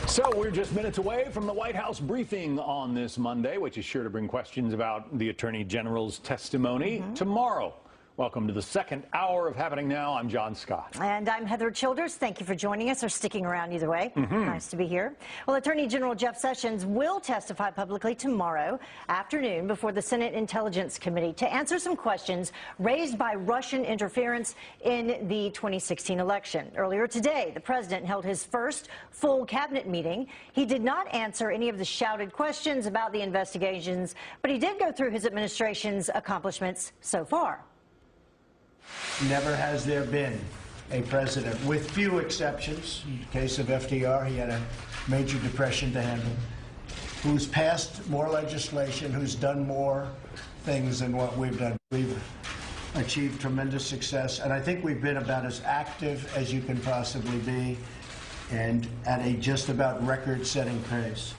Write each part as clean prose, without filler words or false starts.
So we're just minutes away from the White House briefing on this Monday, which is sure to bring questions about the Attorney General's testimony tomorrow. Welcome to the second hour of Happening Now. I'm John Scott. And I'm Heather Childers. Thank you for joining us or sticking around either way. Nice to be here. Well, Attorney General Jeff Sessions will testify publicly tomorrow afternoon before the Senate Intelligence Committee to answer some questions raised by Russian interference in the 2016 election. Earlier today, the president held his first full cabinet meeting. He did not answer any of the shouted questions about the investigations, but he did go through his administration's accomplishments so far. Never has there been a president, with few exceptions, in the case of FDR, he had a major depression to handle, who's passed more legislation, who's done more things than what we've done. We've achieved tremendous success, and I think we've been about as active as you can possibly be, and at a just about record-setting pace.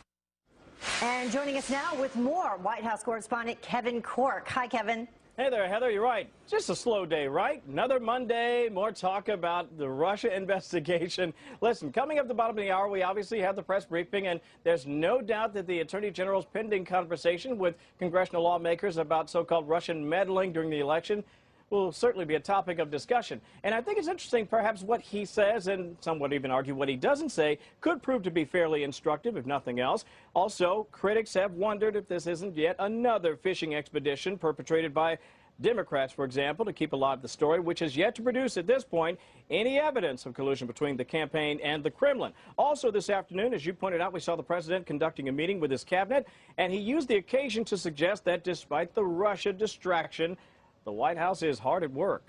And joining us now with more, White House correspondent Kevin Corke. Hi, Kevin. Hey there, Heather. You're right. Just a slow day, right? Another Monday, more talk about the Russia investigation. Listen, coming up the bottom of the hour, we obviously have the press briefing, and there's no doubt that the Attorney General's pending conversation with congressional lawmakers about so-called Russian meddling during the election will certainly be a topic of discussion. And I think it's interesting, perhaps, what he says, and some would even argue what he doesn't say, could prove to be fairly instructive, if nothing else. Also, critics have wondered if this isn't yet another fishing expedition perpetrated by Democrats, for example, to keep alive the story, which has yet to produce, at this point, any evidence of collusion between the campaign and the Kremlin. Also this afternoon, as you pointed out, we saw the president conducting a meeting with his cabinet, and he used the occasion to suggest that despite the Russia distraction, the White House is hard at work.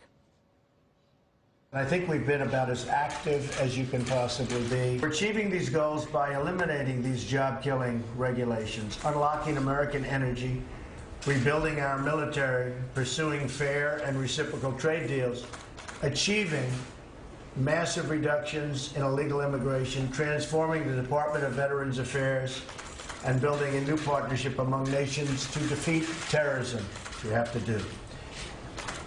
I think we've been about as active as you can possibly be. We're achieving these goals by eliminating these job-killing regulations, unlocking American energy, rebuilding our military, pursuing fair and reciprocal trade deals, achieving massive reductions in illegal immigration, transforming the Department of Veterans Affairs, and building a new partnership among nations to defeat terrorism, which we have to do.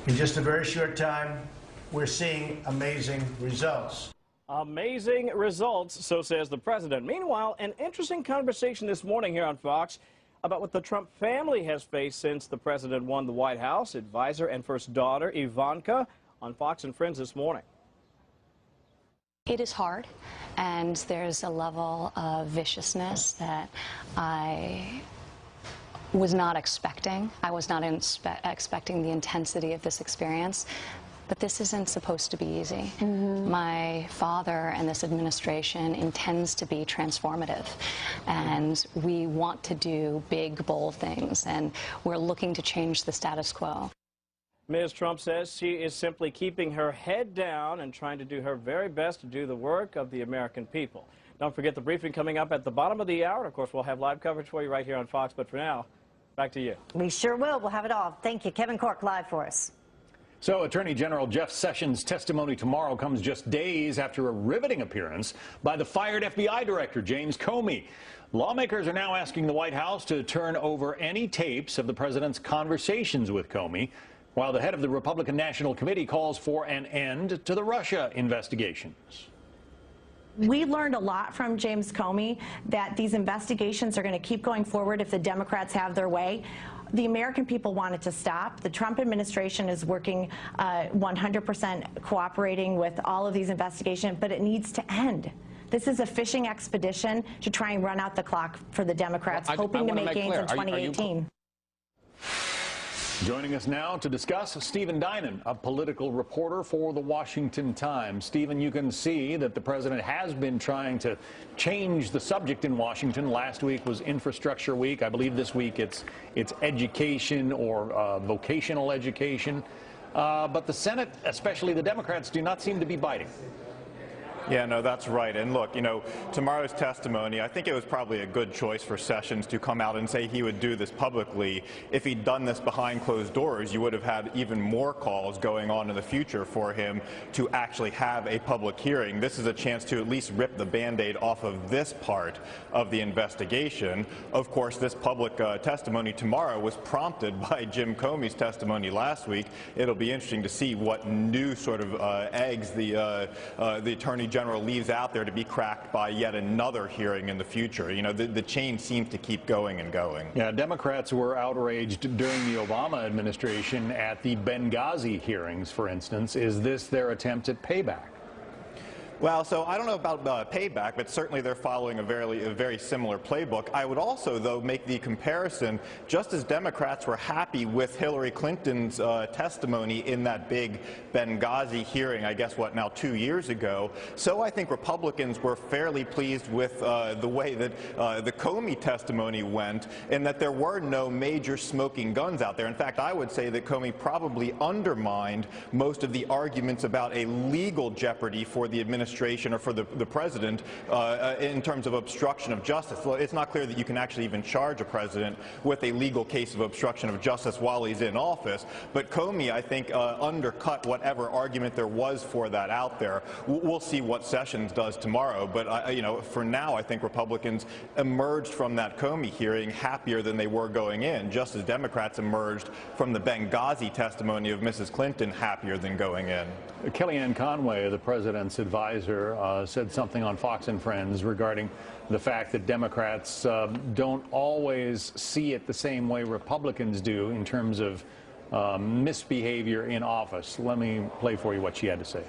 In just a very short time, we're seeing amazing results. Amazing results, so says the president. Meanwhile, an interesting conversation this morning here on Fox about what the Trump family has faced since the president won the White House. Advisor and first daughter Ivanka on Fox and Friends this morning. It is hard, and there's a level of viciousness that I was not expecting. I was not expecting the intensity of this experience. But this isn't supposed to be easy. My father and this administration intends to be transformative, and we want to do big, bold things, and we're looking to change the status quo. Ms. Trump says she is simply keeping her head down and trying to do her very best to do the work of the American people. Don't forget the briefing coming up at the bottom of the hour. Of course, we'll have live coverage for you right here on Fox, but for now, back to you. We sure will. We'll have it all. Thank you. Kevin Corke live for us. So Attorney General Jeff Sessions' testimony tomorrow comes just days after a riveting appearance by the fired FBI director, James Comey. Lawmakers are now asking the White House to turn over any tapes of the president's conversations with Comey, while the head of the Republican National Committee calls for an end to the Russia investigations. We learned a lot from James Comey, that these investigations are going to keep going forward if the Democrats have their way. The American people want it to stop. The Trump administration is working 100% cooperating with all of these investigations, but it needs to end. This is a fishing expedition to try and run out the clock for the Democrats, hoping to make gains in 2018. Joining us now to discuss, Stephen Dinan, a political reporter for The Washington Times. Stephen, you can see that the president has been trying to change the subject in Washington. Last week was Infrastructure Week. I believe this week it's education or vocational education. But the Senate, especially the Democrats, do not seem to be biting. Yeah, no, that's right. And look, you know, tomorrow's testimony, I think it was probably a good choice for Sessions to come out and say he would do this publicly. If he'd done this behind closed doors, you would have had even more calls going on in the future for him to actually have a public hearing. This is a chance to at least rip the Band-Aid off of this part of the investigation. Of course, this public testimony tomorrow was prompted by Jim Comey's testimony last week. It'll be interesting to see what new sort of eggs the Attorney General General leaves out there to be cracked by yet another hearing in the future. You know, the chain seems to keep going and going. Yeah, Democrats were outraged during the Obama administration at the Benghazi hearings, for instance. Is this their attempt at payback? Well, so I don't know about payback, but certainly they're following a very similar playbook. I would also, though, make the comparison, just as Democrats were happy with Hillary Clinton's testimony in that big Benghazi hearing, I guess, what, now 2 years ago, so I think Republicans were fairly pleased with the way that the Comey testimony went, and that there were no major smoking guns out there. In fact, I would say that Comey probably undermined most of the arguments about a legal jeopardy for the administration or for the president in terms of obstruction of justice. Well, it's not clear that you can actually even charge a president with a legal case of obstruction of justice while he's in office. But Comey, I think, undercut whatever argument there was for that out there. We'll see what Sessions does tomorrow. But, you know, for now, I think Republicans emerged from that Comey hearing happier than they were going in, just as Democrats emerged from the Benghazi testimony of Mrs. Clinton happier than going in. Kellyanne Conway, the president's advisor, said something on Fox and Friends regarding the fact that Democrats don't always see it the same way Republicans do in terms of misbehavior in office. Let me play for you what she had to say.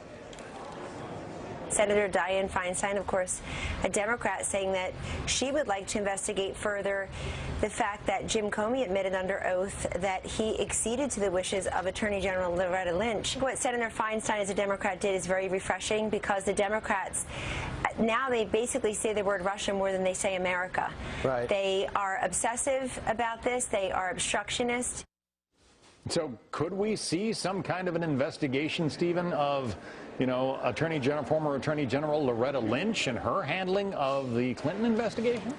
Senator Dianne Feinstein, of course, a Democrat, saying that she would like to investigate further the fact that Jim Comey admitted under oath that he acceded to the wishes of Attorney General Loretta Lynch. What Senator Feinstein as a Democrat did is very refreshing, because the Democrats now, they basically say the word Russia more than they say America. Right. They are obsessive about this. They are obstructionist. So could we see some kind of an investigation, Stephen, of, you know, former Attorney General Loretta Lynch and her handling of the Clinton investigation?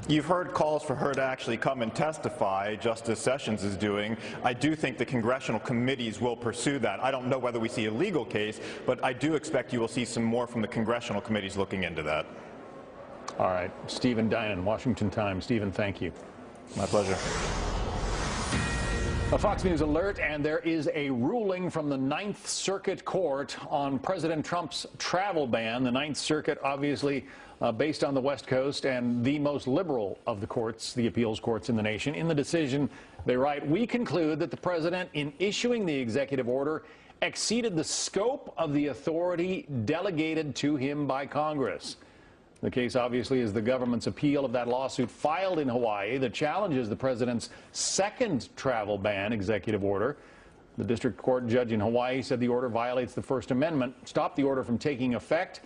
You've heard calls for her to actually come and testify, just as Sessions is doing. I do think the congressional committees will pursue that. I don't know whether we see a legal case, but I do expect you will see some more from the congressional committees looking into that. All right. Stephen Dinan, Washington Times. Stephen, thank you. My pleasure. A Fox News alert, and there is a ruling from the Ninth Circuit Court on President Trump's travel ban. The Ninth Circuit, obviously based on the West Coast and the most liberal of the courts, the appeals courts in the nation. In the decision, they write, "We conclude that the president, in issuing the executive order, exceeded the scope of the authority delegated to him by Congress." The case, obviously, is the government's appeal of that lawsuit filed in Hawaii that challenges the president's second travel ban executive order. The district court judge in Hawaii said the order violates the First Amendment, stopped the order from taking effect.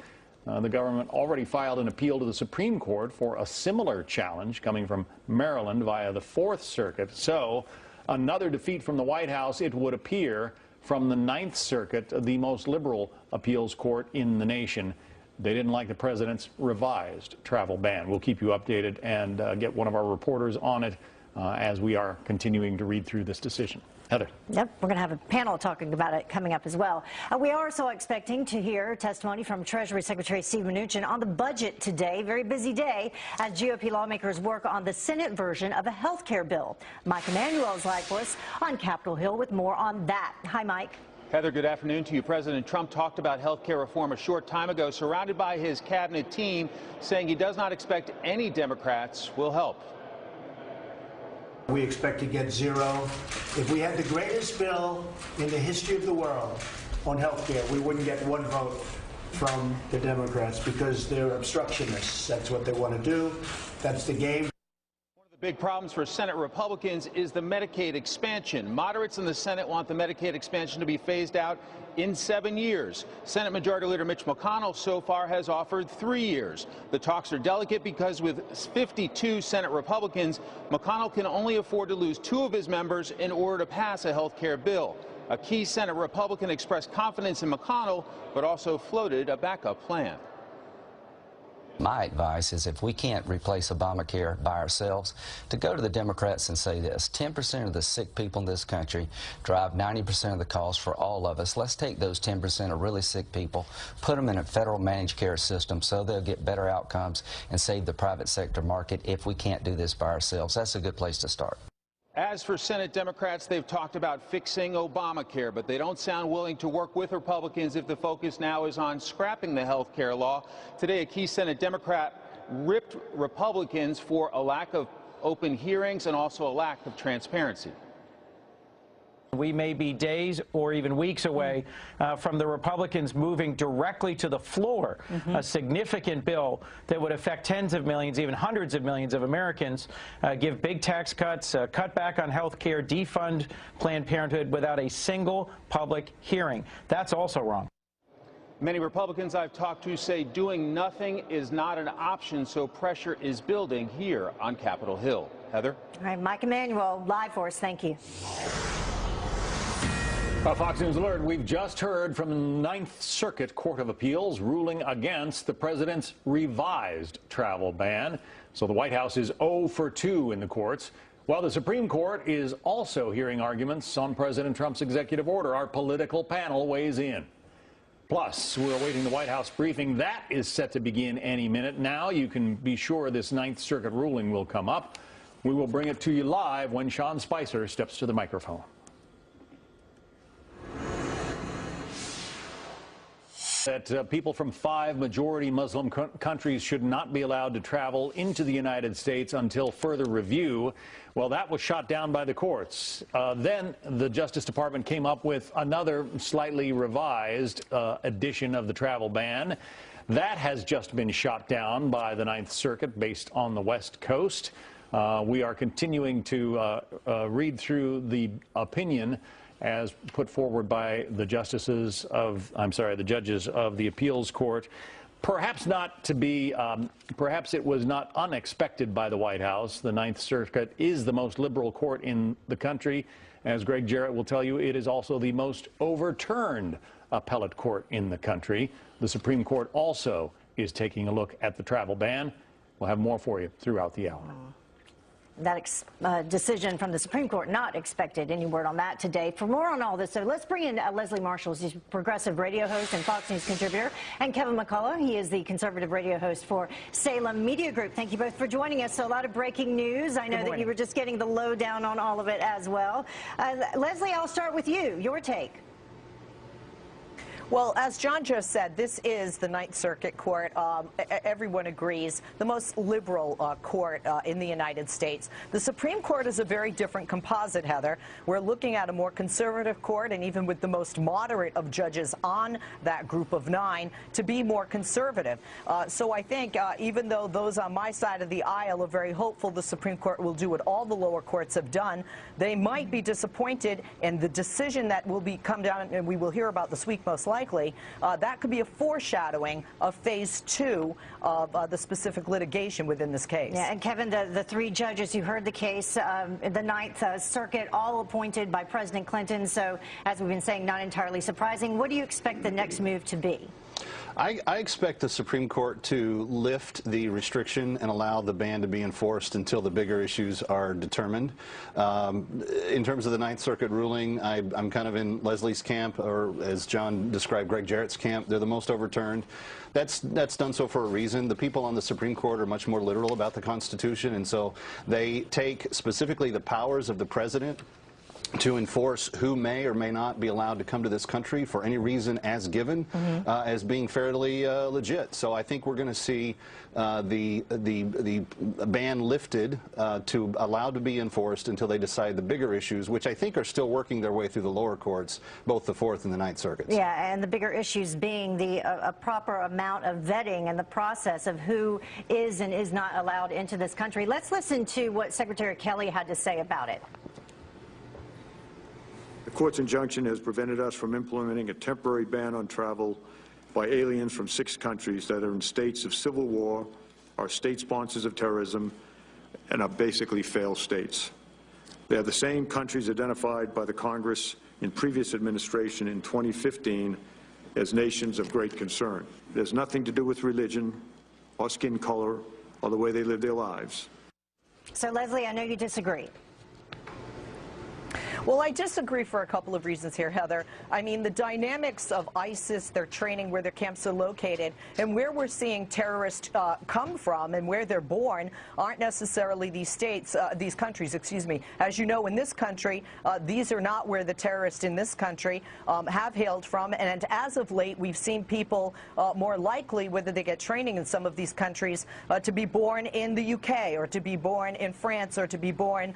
The government already filed an appeal to the Supreme Court for a similar challenge coming from Maryland via the Fourth Circuit. So another defeat from the White House, it would appear, from the Ninth Circuit, the most liberal appeals court in the nation. They didn't like the president's revised travel ban. We'll keep you updated and get one of our reporters on it as we are continuing to read through this decision. Heather. Yep, we're going to have a panel talking about it coming up as well. We are also expecting to hear testimony from Treasury Secretary Steve Mnuchin on the budget today. Very busy day as GOP lawmakers work on the Senate version of a health care bill. Mike Emanuel is live for us on Capitol Hill with more on that. Hi, Mike. Heather, good afternoon to you. President Trump talked about health care reform a short time ago, surrounded by his cabinet team, saying he does not expect any Democrats will help. We expect to get zero. If we had the greatest bill in the history of the world on health care, we wouldn't get one vote from the Democrats because they're obstructionists. That's what they want to do. That's the game. Big problems for Senate Republicans is the Medicaid expansion. Moderates in the Senate want the Medicaid expansion to be phased out in 7 years. Senate Majority Leader Mitch McConnell so far has offered 3 years. The talks are delicate because with 52 Senate Republicans, McConnell can only afford to lose 2 of his members in order to pass a health care bill. A key Senate Republican expressed confidence in McConnell, but also floated a backup plan. My advice is, if we can't replace Obamacare by ourselves, to go to the Democrats and say this: 10% of the sick people in this country drive 90% of the cost for all of us. Let's take those 10% of really sick people, put them in a federal managed care system so they'll get better outcomes and save the private sector market. If we can't do this by ourselves, that's a good place to start. As for Senate Democrats, they've talked about fixing Obamacare, but they don't sound willing to work with Republicans if the focus now is on scrapping the health care law. Today, a key Senate Democrat ripped Republicans for a lack of open hearings and also a lack of transparency. We may be days or even weeks away from the Republicans moving directly to the floor, a significant bill that would affect tens of millions, even hundreds of millions of Americans, give big tax cuts, cut back on health care, defund Planned Parenthood without a single public hearing. That's also wrong. Many Republicans I've talked to say doing nothing is not an option, so pressure is building here on Capitol Hill. Heather? All right, Mike Emanuel, live for us. Thank you. Fox News Alert, we've just heard from the Ninth Circuit Court of Appeals ruling against the president's revised travel ban. So the White House is 0 for 2 in the courts, while the Supreme Court is also hearing arguments on President Trump's executive order. Our political panel weighs in. Plus, we're awaiting the White House briefing. That is set to begin any minute. Now you can be sure this Ninth Circuit ruling will come up. We will bring it to you live when Sean Spicer steps to the microphone. That people from 5 majority Muslim countries should not be allowed to travel into the United States until further review. Well, that was shot down by the courts. Then the Justice Department came up with another slightly revised edition of the travel ban. That has just been shot down by the Ninth Circuit based on the West Coast. We are continuing to read through the opinion as put forward by the judges of the appeals court. Perhaps not to be, perhaps it was not unexpected by the White House. The Ninth Circuit is the most liberal court in the country. As Greg Jarrett will tell you, it is also the most overturned appellate court in the country. The Supreme Court also is taking a look at the travel ban. We'll have more for you throughout the hour. That decision from the Supreme Court, not expected. Any word on that today? For more on all this, so let's bring in Leslie Marshall. He's a progressive radio host and Fox News contributor, and Kevin McCullough. He is the conservative radio host for Salem Media Group. Thank you both for joining us. So a lot of breaking news. I know that you were just getting the lowdown on all of it as well. Leslie, I'll start with you. Your take. Well, as John just said, this is the Ninth Circuit Court. Everyone agrees, the most liberal court in the United States. The Supreme Court is a very different composite, Heather. We're looking at a more conservative court, and even with the most moderate of judges on that group of 9, to be more conservative. So I think even though those on my side of the aisle are very hopeful the Supreme Court will do what all the lower courts have done, they might be disappointed in the decision that will come down, and we will hear about this week most likely. That could be a foreshadowing of phase 2 of the specific litigation within this case. Yeah, and Kevin, the 3 judges, you heard the case, the Ninth Circuit, all appointed by President Clinton. So, as we've been saying, not entirely surprising. What do you expect the next move to be? I expect the Supreme Court to lift the restriction and allow the ban to be enforced until the bigger issues are determined. In terms of the Ninth Circuit ruling, I'm kind of in Leslie's camp, or as John described, Greg Jarrett's camp. They're the most overturned. That's done so for a reason. The people on the Supreme Court are much more literal about the Constitution, and so they take specifically the powers of the president to enforce who may or may not be allowed to come to this country for any reason as given as being fairly legit. So I think we're going to see the ban lifted to allow to be enforced until they decide the bigger issues, which I think are still working their way through the lower courts, both the Fourth and the Ninth Circuits. Yeah, and the bigger issues being the a proper amount of vetting and the process of who is and is not allowed into this country. Let's listen to what Secretary Kelly had to say about it. The court's injunction has prevented us from implementing a temporary ban on travel by aliens from 6 countries that are in states of civil war, are state sponsors of terrorism, and are basically failed states. They are the same countries identified by the Congress in previous administration in 2015 as nations of great concern. It has nothing to do with religion or skin color or the way they live their lives. So, Leslie, I know you disagree. Well, I disagree for a couple of reasons here, Heather. I mean, the dynamics of ISIS, their training, where their camps are located, and where we're seeing terrorists come from and where they're born aren't necessarily these states, these countries, excuse me. As you know, in this country, these are not where the terrorists in this country have hailed from. And as of late, we've seen people more likely, whether they get training in some of these countries, to be born in the UK or to be born in France or to be born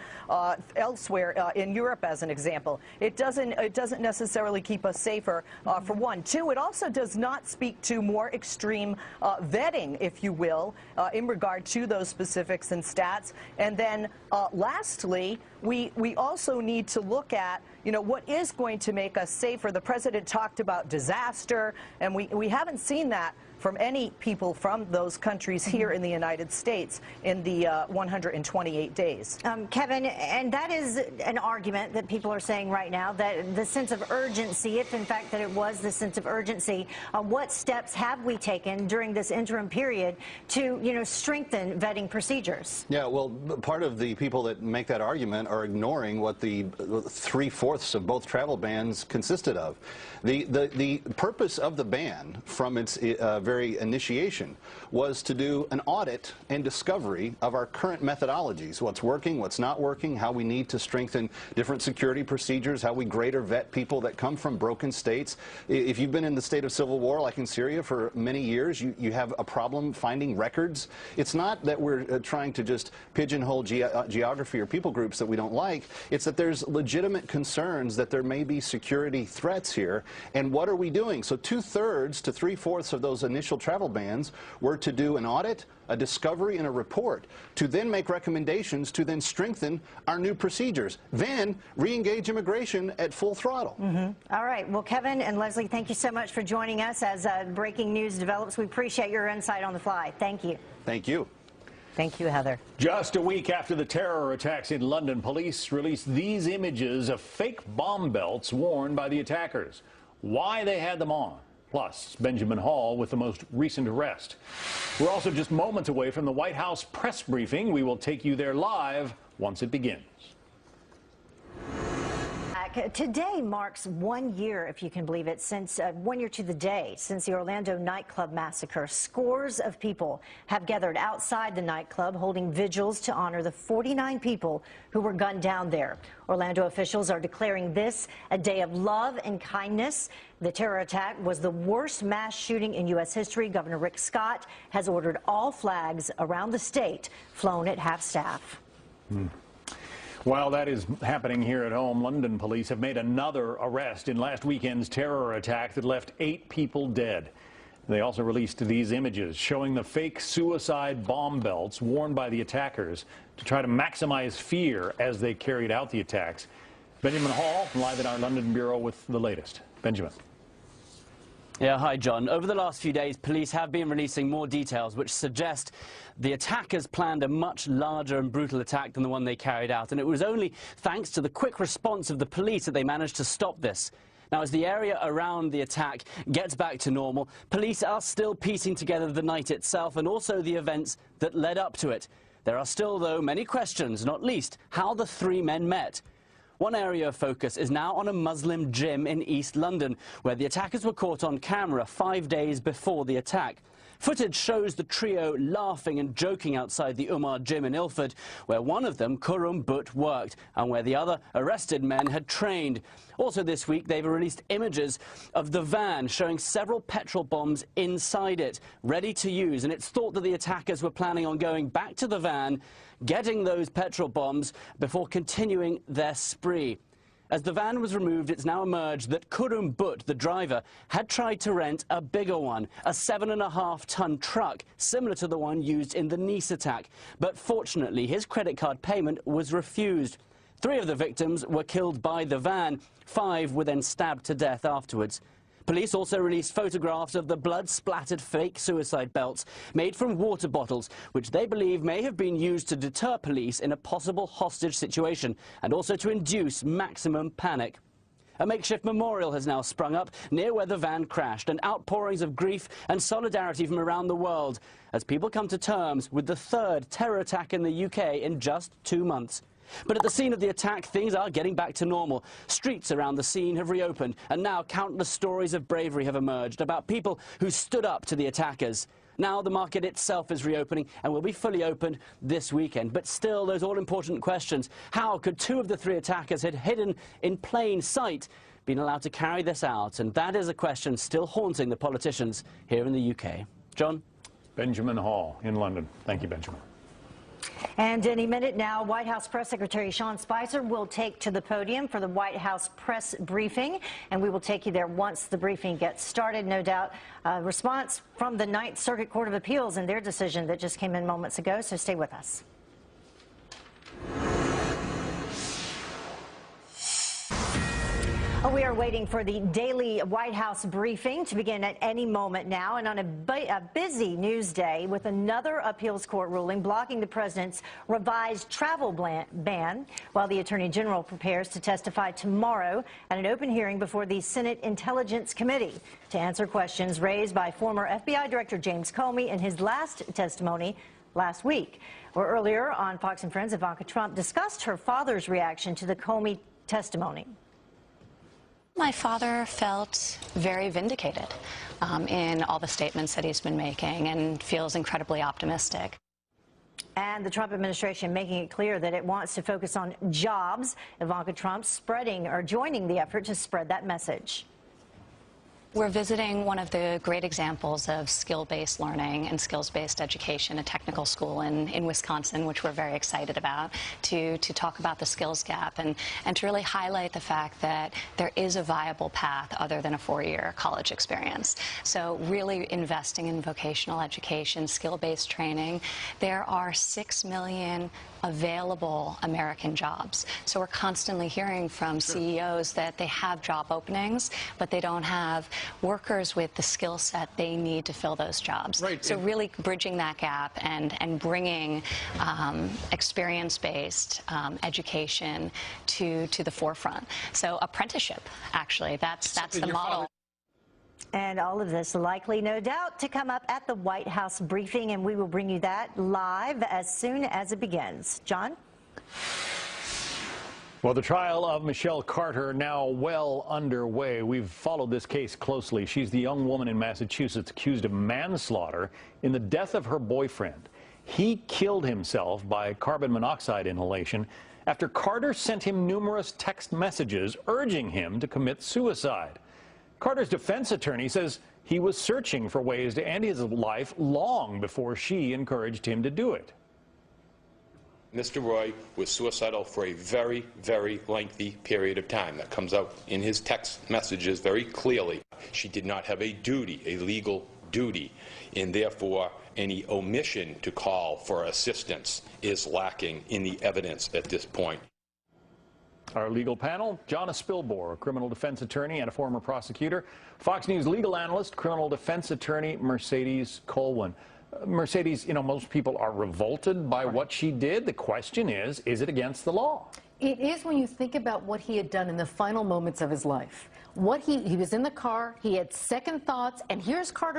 elsewhere in Europe, as an example. It doesn't necessarily keep us safer, for one. Two, it also does not speak to more extreme vetting, if you will, in regard to those specifics and stats. And then lastly, we also need to look at, you know, what is going to make us safer. The president talked about disaster, and we haven't seen that from any people from those countries here in the United States in the 128 days. Kevin, and that is an argument that people are saying right now, that the sense of urgency, if in fact that it was the sense of urgency, what steps have we taken during this interim period to, you know, strengthen vetting procedures? Yeah, well, part of the people that make that argument are ignoring what the 3/4 of both travel bans consisted of. The purpose of the ban from its very initiation was to do an audit and discovery of our current methodologies, what's working, what's not working, how we need to strengthen different security procedures, how we grade or vet people that come from broken states. If you've been in the state of civil war, like in Syria, for many years, you have a problem finding records. It's not that we're trying to just pigeonhole geography or people groups that we don't like. It's that there's legitimate concerns that there may be security threats here. And what are we doing? So 2/3 to 3/4 of those initial travel bans were to do an audit, a discovery, and a report, to then make recommendations to then strengthen our new procedures, then re-engage immigration at full throttle. All right. Well, Kevin and Leslie, thank you so much for joining us as breaking news develops. We appreciate your insight on the fly. Thank you. Thank you. Thank you, Heather. Just a week after the terror attacks in London, police released these images of fake bomb belts worn by the attackers. Why they had them on. Plus, Benjamin Hall with the most recent arrest. We're also just moments away from the White House press briefing. We will take you there live once it begins. Today marks 1 year, if you can believe it, since 1 year to the day since the Orlando nightclub massacre. Scores of people have gathered outside the nightclub holding vigils to honor the 49 people who were gunned down there. Orlando officials are declaring this a day of love and kindness. The terror attack was the worst mass shooting in U.S. history. Governor Rick Scott has ordered all flags around the state flown at half-staff. While that is happening here at home, London police have made another arrest in last weekend's terror attack that left 8 people dead. They also released these images showing the fake suicide bomb belts worn by the attackers to try to maximize fear as they carried out the attacks. Benjamin Hall, live in our London bureau with the latest. Benjamin. Yeah, hi, John. Over the last few days, police have been releasing more details which suggest the attackers planned a much larger and brutal attack than the one they carried out. And it was only thanks to the quick response of the police that they managed to stop this. Now, as the area around the attack gets back to normal, police are still piecing together the night itself and also the events that led up to it. There are still, though, many questions, not least how the 3 men met. One area of focus is now on a Muslim gym in East London, where the attackers were caught on camera 5 days before the attack. Footage shows the trio laughing and joking outside the Umar gym in Ilford, where one of them, Khurram Butt, worked and where the other arrested men had trained. Also this week, they've released images of the van showing several petrol bombs inside it, ready to use. And it's thought that the attackers were planning on going back to the van, getting those petrol bombs before continuing their spree. As the van was removed, it's now emerged that Khurram Butt, the driver, had tried to rent a bigger one, a 7.5-ton truck, similar to the one used in the Nice attack. But fortunately, his credit card payment was refused. 3 of the victims were killed by the van. 5 were then stabbed to death afterwards. Police also released photographs of the blood-splattered fake suicide belts made from water bottles, which they believe may have been used to deter police in a possible hostage situation and also to induce maximum panic. A makeshift memorial has now sprung up near where the van crashed, and outpourings of grief and solidarity from around the world as people come to terms with the 3rd terror attack in the UK in just 2 months. But at the scene of the attack, things are getting back to normal. Streets around the scene have reopened, and now countless stories of bravery have emerged about people who stood up to the attackers. Now the market itself is reopening and will be fully opened this weekend. But still, those all-important questions. How could 2 of the 3 attackers had hidden in plain sight been allowed to carry this out? And that is a question still haunting the politicians here in the UK. John? Benjamin Hall in London. Thank you, Benjamin. And any minute now, White House Press Secretary Sean Spicer will take to the podium for the White House press briefing, and we will take you there once the briefing gets started. No doubt a response from the Ninth Circuit Court of Appeals and their decision that just came in moments ago, so stay with us. We are waiting for the daily White House briefing to begin at any moment now, and on a busy news day with another appeals court ruling blocking the president's revised travel ban, while the Attorney General prepares to testify tomorrow at an open hearing before the Senate Intelligence Committee to answer questions raised by former FBI Director James Comey in his last testimony last week. Or earlier on Fox and Friends, Ivanka Trump discussed her father's reaction to the Comey testimony. My father felt very vindicated in all the statements that he's been making and feels incredibly optimistic. And the Trump administration making it clear that it wants to focus on jobs. Ivanka Trump joining the effort to spread that message. We're visiting one of the great examples of skill-based learning and skills-based education, a technical school in Wisconsin, which we're very excited about, to talk about the skills gap and to really highlight the fact that there is a viable path other than a 4-year college experience. So really investing in vocational education, skill-based training. There are 6 million available American jobs. So we're constantly hearing from CEOs that they have job openings, but they don't have workers with the skill set they need to fill those jobs. Right. So really bridging that gap and bringing experience-based education to the forefront. So apprenticeship, actually, that's the model. And all of this likely, no doubt, to come up at the White House briefing, and we will bring you that live as soon as it begins. John? Well, the trial of Michelle Carter now well underway. We've followed this case closely. She's the young woman in Massachusetts accused of manslaughter in the death of her boyfriend. He killed himself by carbon monoxide inhalation after Carter sent him numerous text messages urging him to commit suicide. Carter's defense attorney says he was searching for ways to end his life long before she encouraged him to do it. Mr. Roy was suicidal for a very, very lengthy period of time. That comes out in his text messages very clearly. She did not have a duty, a legal duty, and therefore any omission to call for assistance is lacking in the evidence at this point. Our legal panel, Jonna Spilbor, a criminal defense attorney and a former prosecutor, Fox News legal analyst, criminal defense attorney Mercedes Colwin. Mercedes, you know, most people are revolted by what she did. The question is it against the law? It is when you think about what he had done in the final moments of his life. He was in the car, he had second thoughts, and here's Carter